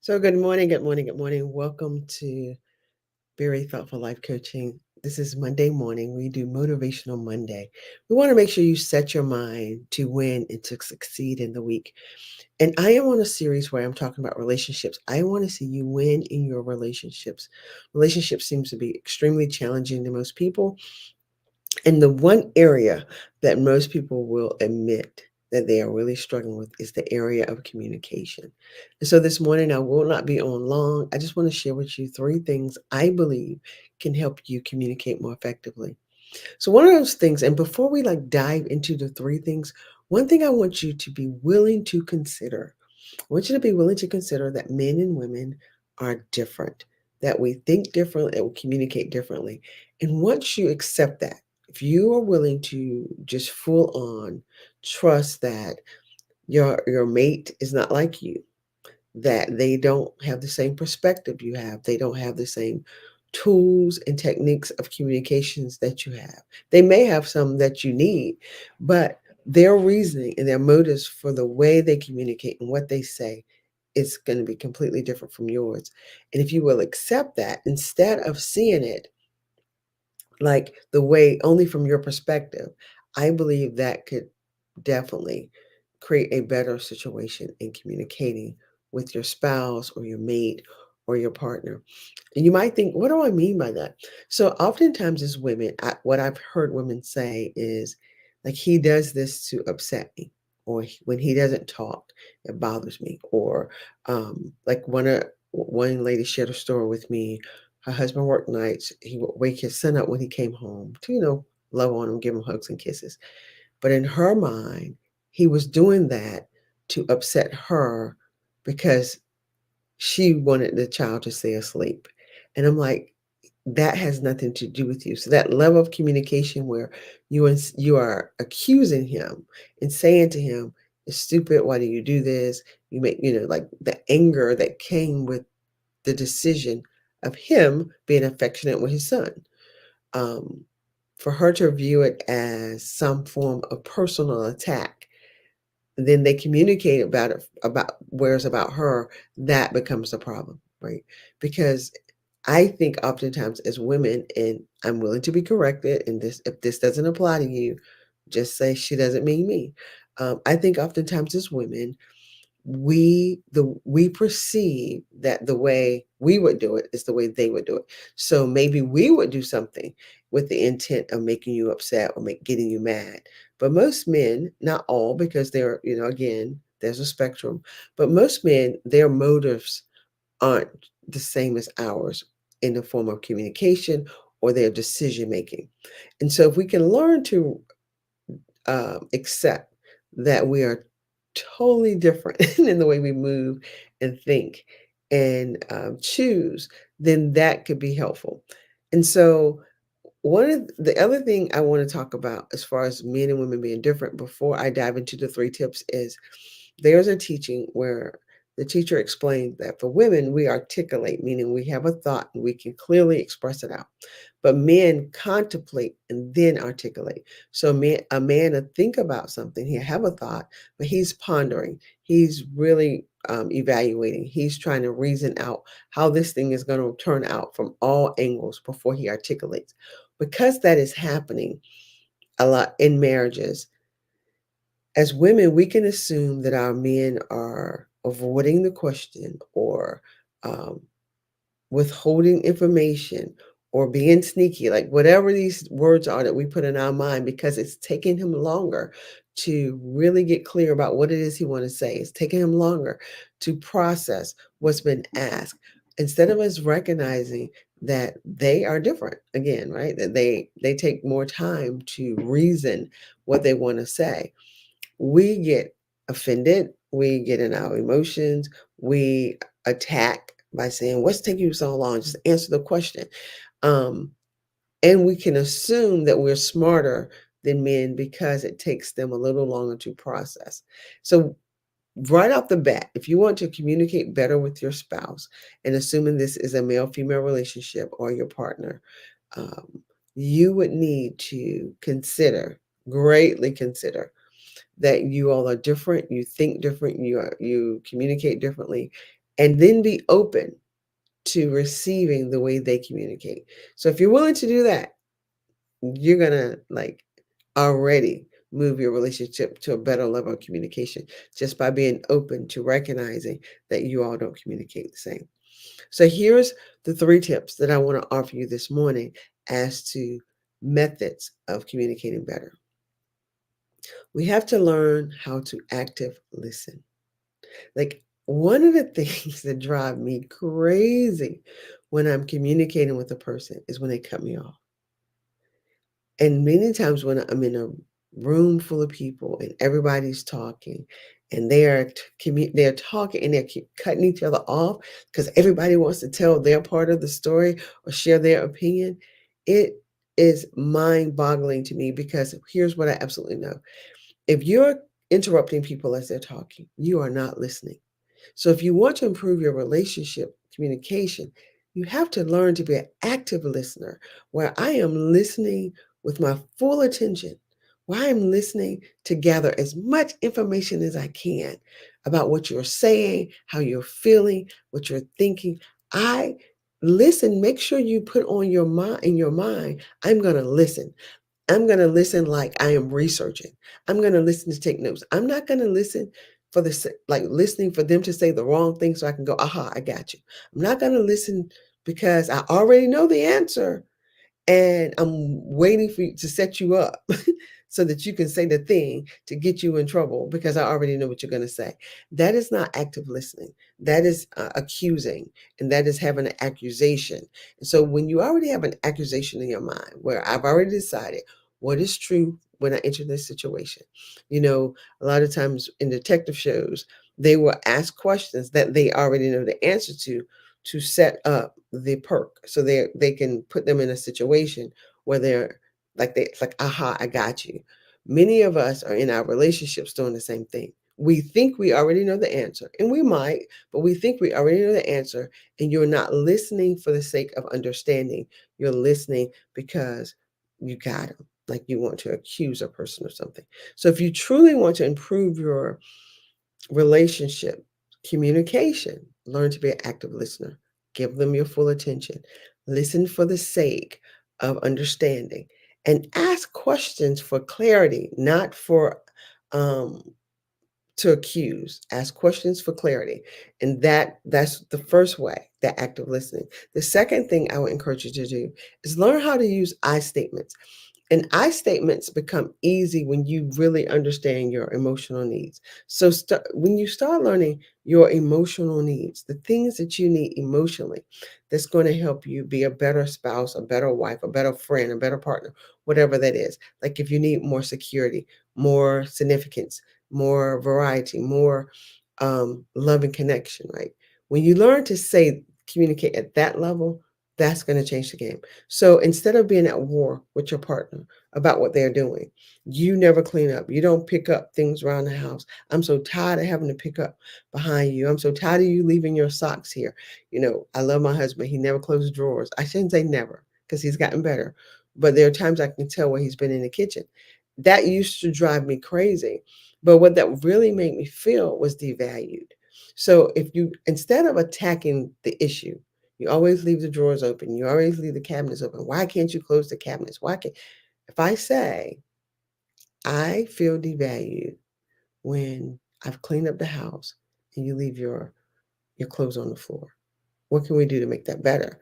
So, good morning, good morning, good morning. Welcome to Very Thoughtful Life Coaching. This is Monday morning. We do Motivational Monday. We want to make sure you set your mind to win and to succeed in the week. And I am on a series where I'm talking about relationships. I want to see you win in your relationships. Relationships seems to be extremely challenging to most people. And the one area that most people will admit that they are really struggling with is the area of communication. And so this morning, I will not be on long. I just want to share with you three things I believe can help you communicate more effectively. So one of those things, and before we dive into the three things, one thing I want you to be willing to consider. I want you to be willing to consider that men and women are different, that we think differently, that we communicate differently. And once you accept that, if you are willing to just full on trust that your mate is not like you, that they don't have the same perspective you have. They don't have the same tools and techniques of communications that you have. They may have some that you need, but their reasoning and their motives for the way they communicate and what they say is going to be completely different from yours. And if you will accept that instead of seeing it like the way only from your perspective, I believe that could definitely create a better situation in communicating with your spouse or your mate or your partner. And you might think, what do I mean by that? So, oftentimes, as women, what I've heard women say is, like, he does this to upset me, or when he doesn't talk, it bothers me. Or, like, one lady shared a story with me. Her husband worked nights. He would wake his son up when he came home to, love on him, give him hugs and kisses. But in her mind, he was doing that to upset her because she wanted the child to stay asleep. And I'm like, that has nothing to do with you. So that level of communication where you are accusing him and saying to him, "It's stupid. Why do you do this?" You make, like the anger that came with the decision of him being affectionate with his son. Um, for her to view it as some form of personal attack, then they communicate about it, about where it's about her, that becomes the problem, right? Because I think oftentimes as women, and I'm willing to be corrected, and this, if this doesn't apply to you, just say she doesn't mean me. I think oftentimes as women, we perceive that the way we would do it is the way they would do it. So maybe we would do something with the intent of making you upset or getting you mad. But most men, not all, because they're, again, there's a spectrum, but most men, their motives aren't the same as ours in the form of communication or their decision making. And so if we can learn to accept that we are totally different in the way we move and think and choose, then that could be helpful. And so, one of the other thing I want to talk about as far as men and women being different before I dive into the three tips is there's a teaching where the teacher explained that for women, we articulate, meaning we have a thought and we can clearly express it out. But men contemplate and then articulate. So a man to think about something, he have a thought, but he's pondering. He's really evaluating. He's trying to reason out how this thing is going to turn out from all angles before he articulates. Because that is happening a lot in marriages, as women, we can assume that our men are avoiding the question or um, withholding information or being sneaky, like whatever these words are that we put in our mind, because it's taking him longer to really get clear about what it is he want to say. It's taking him longer to process what's been asked. Instead of us recognizing that they are different, again, right? That they take more time to reason what they want to say, we get offended, we get in our emotions, we attack by saying, "What's taking you so long? Just answer the question." Um, and we can assume that we're smarter than men because it takes them a little longer to process. So, right off the bat, if you want to communicate better with your spouse, and assuming this is a male female relationship or your partner, um, you would need to greatly consider that you all are different, you think different, you communicate differently, and then be open to receiving the way they communicate. So if you're willing to do that, you're gonna like already move your relationship to a better level of communication just by being open to recognizing that you all don't communicate the same. So here's the three tips that I want to offer you this morning as to methods of communicating better. We have to learn how to active listen. Like, one of the things that drive me crazy when I'm communicating with a person is when they cut me off. And many times when I'm in a room full of people and everybody's talking and they're talking and they're keep cutting each other off because everybody wants to tell their part of the story or share their opinion, it is mind-boggling to me because here's what I absolutely know. If you're interrupting people as they're talking, you are not listening. So if you want to improve your relationship communication, you have to learn to be an active listener where I am listening with my full attention, where I am listening to gather as much information as I can about what you're saying, how you're feeling, what you're thinking. I listen, make sure you put on your mind in your mind, I'm going to listen. I'm going to listen like I am researching. I'm going to listen to take notes. I'm not going to listen for like listening for them to say the wrong thing so I can go, aha, I got you. I'm not going to listen because I already know the answer and I'm waiting for you to set you up so that you can say the thing to get you in trouble because I already know what you're going to say. That is not active listening. That is accusing, and that is having an accusation. And so when you already have an accusation in your mind where I've already decided what is true when I enter this situation, a lot of times in detective shows, they will ask questions that they already know the answer to set up the perk so they can put them in a situation where they're like it's like, aha, I got you. Many of us are in our relationships doing the same thing. We think we already know the answer, and we might, but we think we already know the answer, and you're not listening for the sake of understanding. You're listening because you got them, like you want to accuse a person of something. So if you truly want to improve your relationship, communication, learn to be an active listener. Give them your full attention. Listen for the sake of understanding and ask questions for clarity, not for um, to accuse. Ask questions for clarity. And that's the first way, that active listening. The second thing I would encourage you to do is learn how to use I statements. And I statements become easy when you really understand your emotional needs. So when you start learning your emotional needs, the things that you need emotionally, that's going to help you be a better spouse, a better wife, a better friend, a better partner, whatever that is. Like if you need more security, more significance, more variety, more love and connection, right? When you learn to communicate at that level, that's going to change the game. So instead of being at war with your partner about what they're doing, you never clean up. You don't pick up things around the house. I'm so tired of having to pick up behind you. I'm so tired of you leaving your socks here. I love my husband. He never closes drawers. I shouldn't say never because he's gotten better. But there are times I can tell where he's been in the kitchen. That used to drive me crazy. But what that really made me feel was devalued. So if you, instead of attacking the issue, you always leave the drawers open. You always leave the cabinets open. Why can't you close the cabinets? Why can't, if I say, I feel devalued when I've cleaned up the house and you leave your clothes on the floor. What can we do to make that better?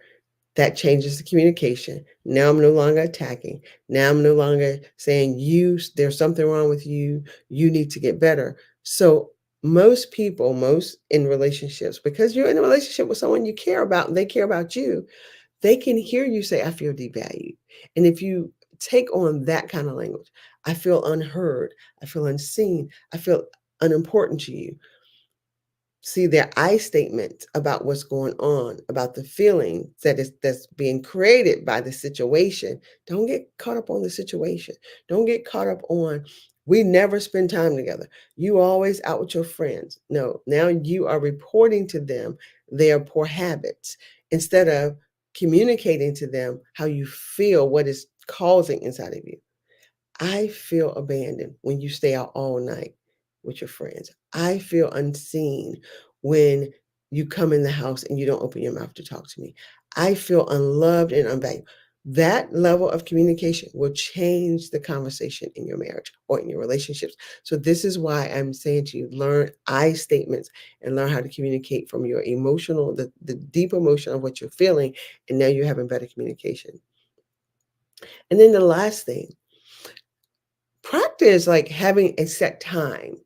That changes the communication. Now I'm no longer attacking. Now I'm no longer saying there's something wrong with you. You need to get better. So most in relationships, because you're in a relationship with someone you care about and they care about you, they can hear you say, I feel devalued. And if you take on that kind of language, I feel unheard, I feel unseen, I feel unimportant to you, see their I statement about what's going on, about the feeling that's being created by the situation. Don't get caught up on the situation. Don't get caught up on, we never spend time together. You always out with your friends. No, now you are reporting to them their poor habits instead of communicating to them how you feel, what is causing inside of you. I feel abandoned when you stay out all night with your friends. I feel unseen when you come in the house and you don't open your mouth to talk to me. I feel unloved and unvalued. That level of communication will change the conversation in your marriage or in your relationships. So this is why I'm saying to you, learn I statements and learn how to communicate from your emotional, the deep emotion of what you're feeling, and now you're having better communication. And then the last thing, practice like having a set time,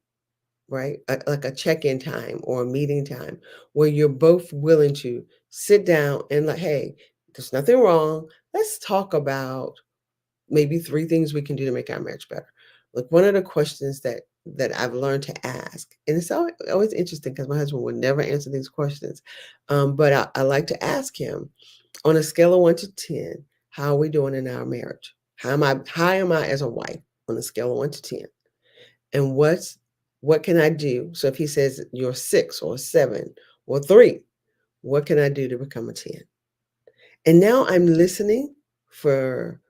right? Like a check-in time or a meeting time where you're both willing to sit down and like, hey, there's nothing wrong. Let's talk about maybe 3 things we can do to make our marriage better. Like one of the questions that I've learned to ask, and it's always interesting because my husband would never answer these questions, but I like to ask him on a scale of 1 to 10, how are we doing in our marriage? How am I as a wife on a scale of 1 to 10? And what can I do? So if he says you're 6 or 7 or 3, what can I do to become a 10? And now I'm listening for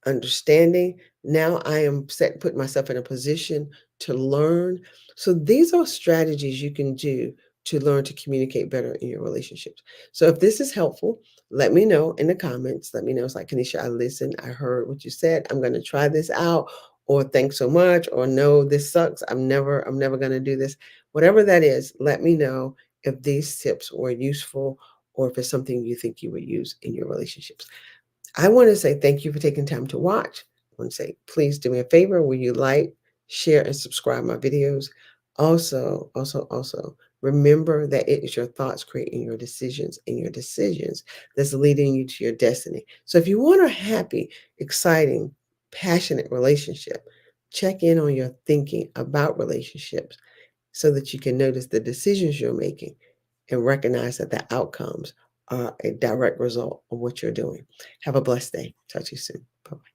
understanding. Now I am putting myself in a position to learn. So these are strategies you can do to learn to communicate better in your relationships. So if this is helpful, let me know in the comments. Let me know. It's like, Caneisha, I listened. I heard what you said. I'm going to try this out. Or thanks so much. Or no, this sucks. I'm never going to do this. Whatever that is, let me know if these tips were useful or if it's something you think you would use in your relationships. I want to say thank you for taking time to watch. I want to say, please do me a favor. Will you like, share, and subscribe my videos? Also, remember that it is your thoughts creating your decisions and your decisions that's leading you to your destiny. So if you want a happy, exciting, passionate relationship, check in on your thinking about relationships so that you can notice the decisions you're making and recognize that the outcomes are a direct result of what you're doing. Have a blessed day. Talk to you soon. Bye-bye.